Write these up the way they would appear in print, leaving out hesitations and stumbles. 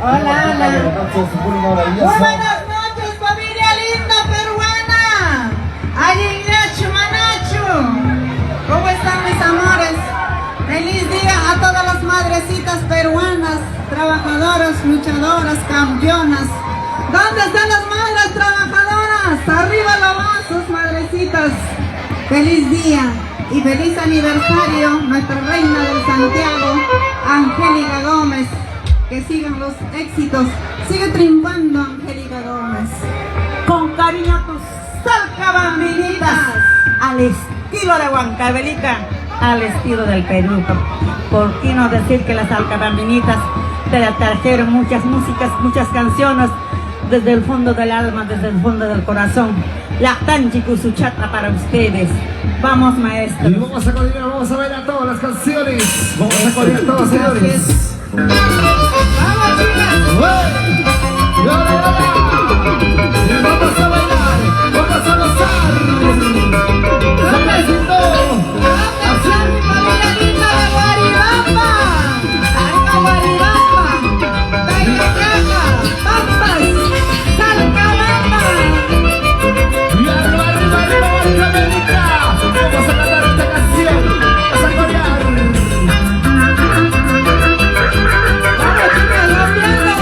Hola, hola. Muy buenas noches, familia linda peruana. Ayinachu, Manachu. ¿Cómo están mis amores? Feliz día a todas las madrecitas peruanas, trabajadoras, luchadoras, campeonas. ¿Dónde están las madres trabajadoras? Arriba los vasos, madrecitas. Feliz día y feliz aniversario, nuestra reina del Santiago, Angélica Gómez. Que sigan los éxitos. Sigue triunfando, Angélica Gómez. Con cariño tus salcabambinitas, al estilo de Huancavelica, al estilo del Perú. ¿Por qué no decir que las salcabambinitas te trajeron muchas músicas, muchas canciones desde el fondo del alma, desde el fondo del corazón? La Tanchicusuchata para ustedes. Vamos, maestros. Y vamos a coordinar, vamos a bailar todas las canciones. Vamos a coordinar todos, señores. ¡Vamos, chicas! ¡Y ahora, y ahora! Y vamos a bailar, vamos a gozar. ¡Salecito! ¡Atención, mi familia linda de Guaribamba! ¡Arriba Guaribamba! ¡Tayacaca! ¡Pampas! ¡Salcabamba! Y arriba, arriba, arriba, Guatemala. Vamos a cantar esta canción. Vamos a corear. ¡Vamos, chicas! ¡Gateando, gateando!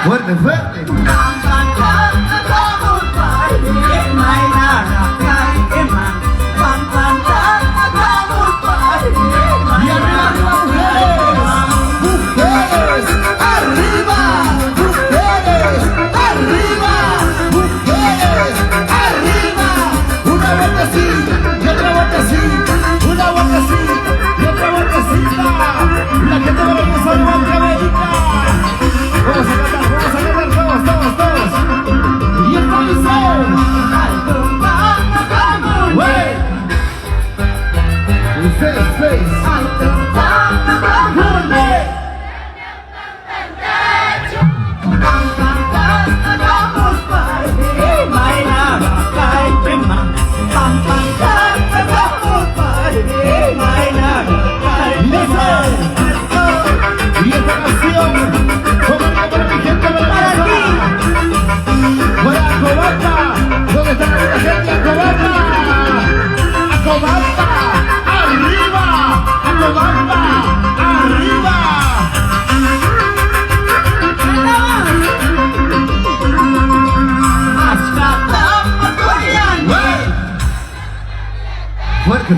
Fuerte, fuerte. Y arriba, mujeres, arriba, mujeres, arriba, mujeres, arriba. Una vueltecita y otra vueltecita, una vueltecita y otra vueltecita. La que te va a pasar igual que América. Vamos a cantar todos. Y esto dice. Wey. Face. Y esta canción, para mi gente de la casa. Para Cobata, ¿dónde está la gente de Cobata? Cobata, arriba, Cobata, arriba.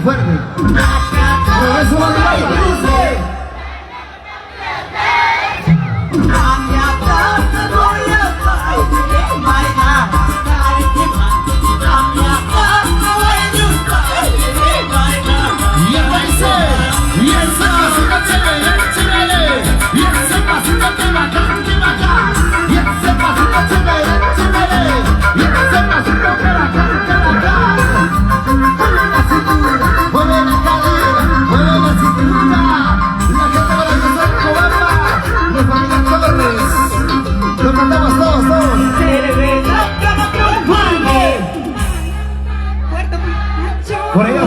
Fuerte. Por eso va a por allá.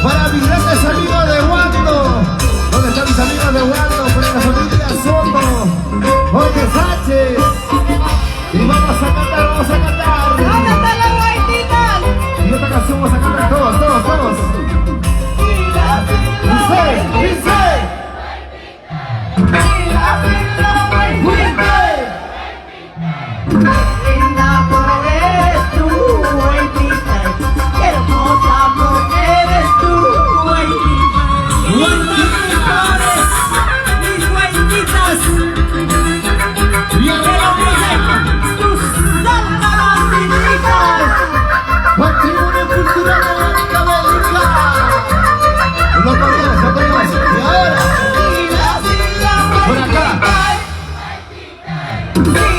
Para mis grandes amigos de Wando, ¿dónde están mis amigos de Wando? Para la familia Soto, Jorge Sánchez. Y vamos a cantar. ¿Dónde están las guaititas? Y esta canción vamos a cantar todos. Dice. Linda porque eres tú, guaitita. Hermosa porque eres tú, guaitita. Mis guaititas, Y ahora tus salcabaminitas. patrimonio cultural de América Bélica. No perdemos. Y ahora, por acá.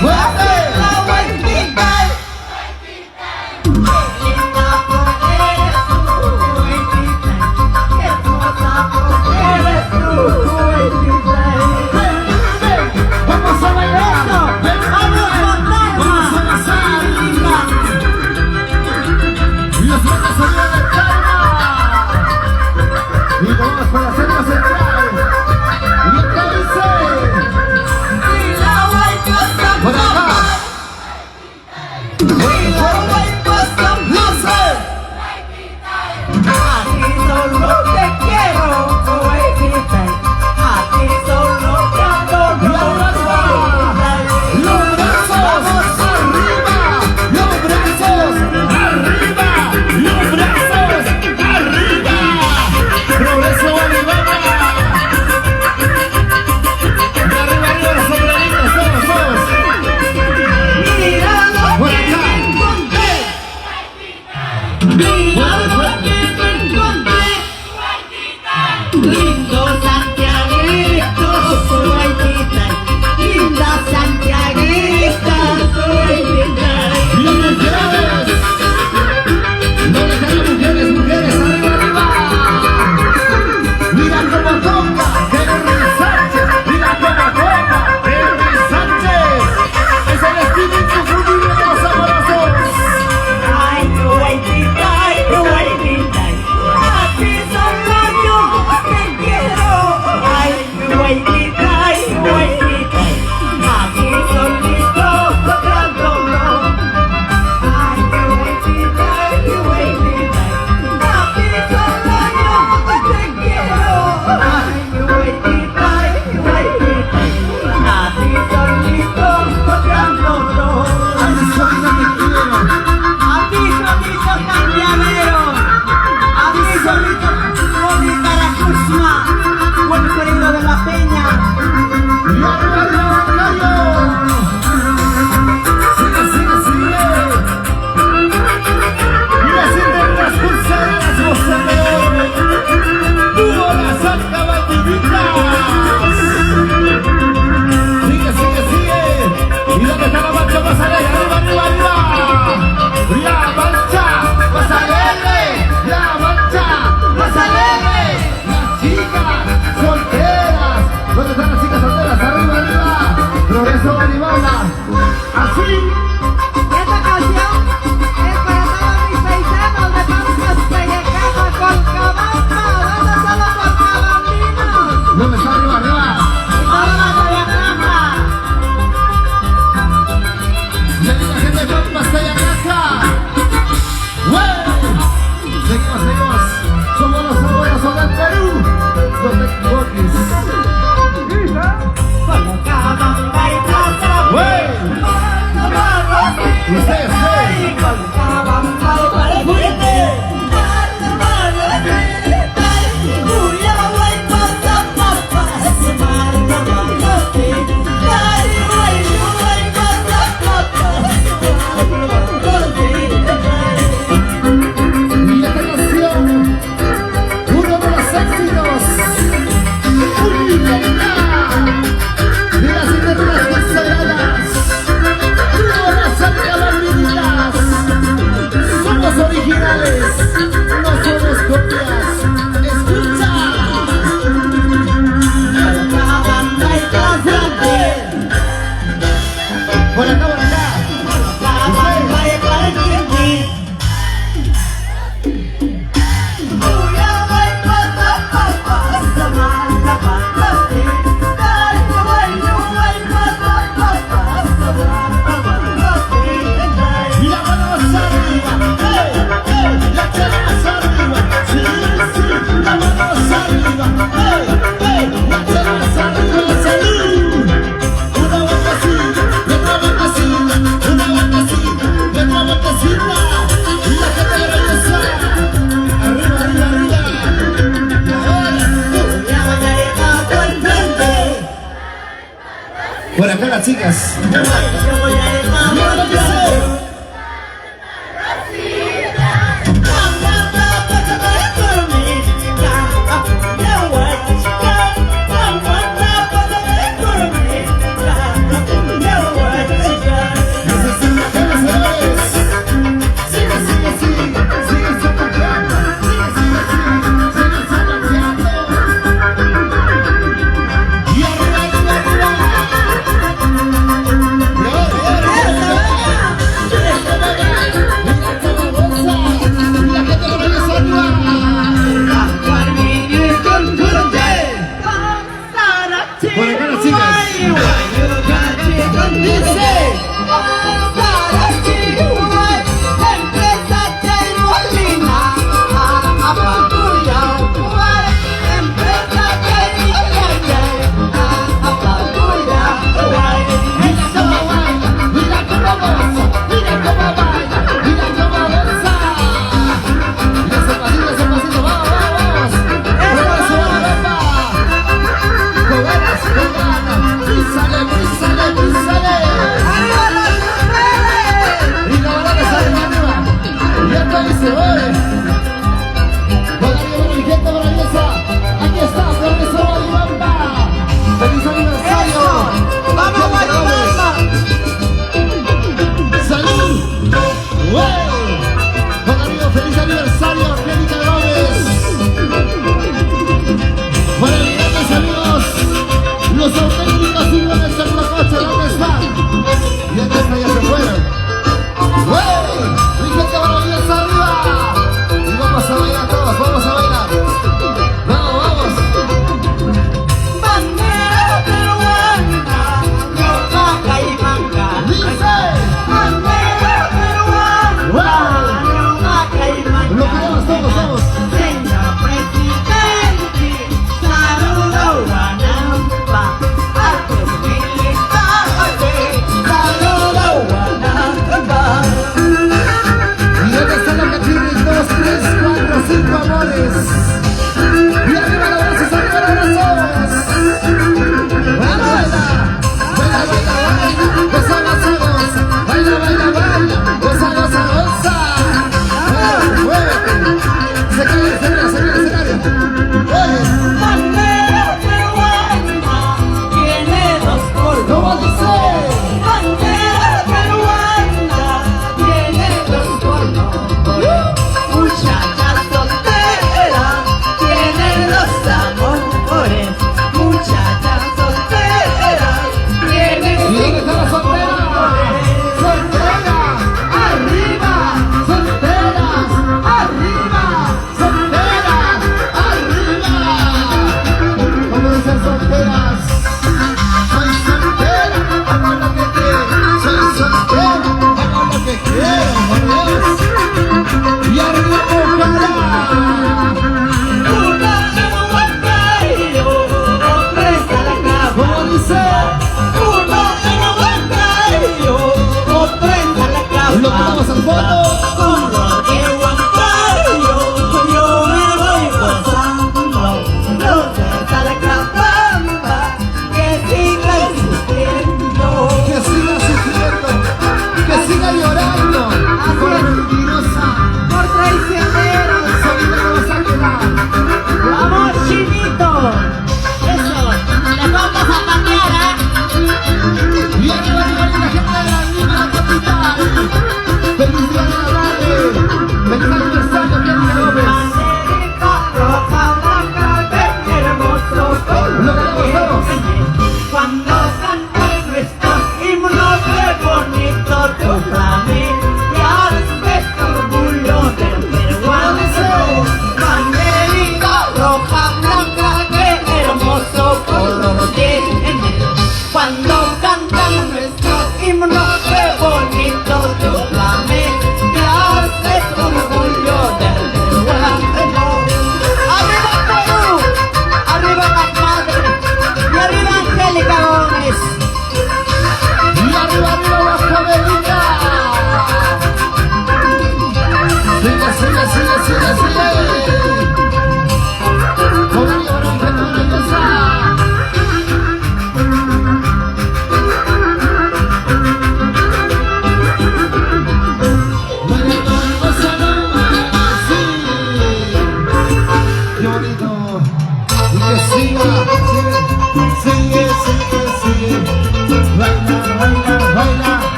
¡Fuerte! Vamos a bailar. Vamos a danzar. Y los vamos a salir de calma. Y vamos para la selva central. Y esta dice. Por acá. Solo te quiero, guaitita. A ti solo te adoro, guaitita. Los brazos arriba. Los brazos arriba. Los brazos arriba. Progreso Bolivara. Y arriba los sombreritos, todos. Mira lo Por que acá. tengo Por acá, por acá. Y la mano arriba. ¡Hey! ¡Hey! La chela arriba. Sí, sí. La mano arriba. ¡Hey! ¡Hey! La chela arriba. ¡Salud! Una vueltecita, otra vueltecita, una vueltecita, otra vueltecita. Y la gente de belleza. Arriba, arriba, arriba. Y ahora, por acá las chicas. Mira lo que sé. Por acá las chicas. ¡Arriba la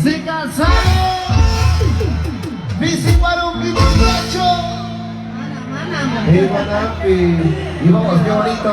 Se casaron. Bici Guarumbi, muchacho. Mana, mana. Y vamos, qué bonito.